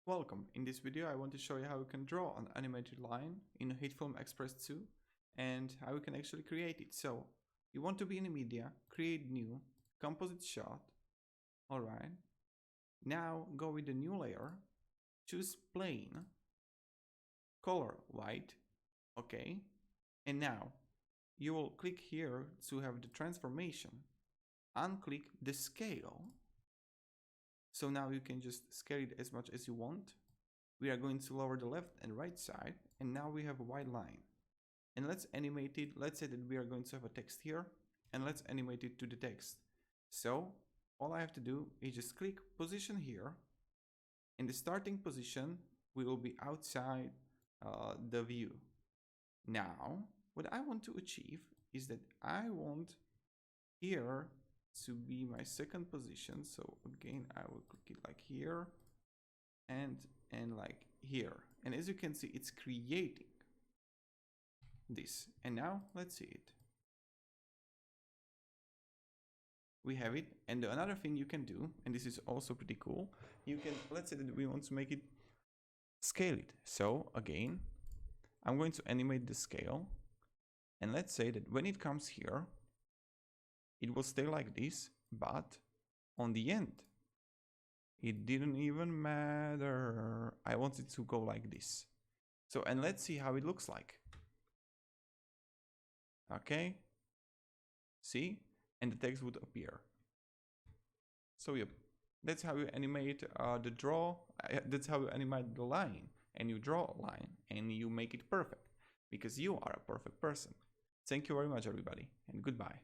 Welcome. In this video I want to show you how you can draw an animated line in Hitfiml Express 2 and how you can actually create it. So you want to be in a media, create new, composite shot. Alright. Now go with the new layer, choose plane, color white, okay. And now you will click here to have the transformation, unclick the scale. So now you can just scale it as much as you want. We are going to lower the left and right side, and now we have a white line. And let's animate it. Let's say that we are going to have a text here, and let's animate it to the text. So all I have to do is just click position here. In the starting position, we will be outside the view. Now, what I want to achieve is that I want here to be my second position. So again, I will click it like here and like here. And as you can see, it's creating this. And now let's see it. We have it. And another thing you can do, and this is also pretty cool, you can, let's say that we want to make it scale it. So again, I'm going to animate the scale. And let's say that when it comes here, it will stay like this, but on the end, it didn't even matter. I want it to go like this. So, and let's see how it looks like. Okay. See? And the text would appear. So yep, that's how you animate the draw. That's how you animate the line. And you draw a line and you make it perfect because you are a perfect person. Thank you very much, everybody, and goodbye.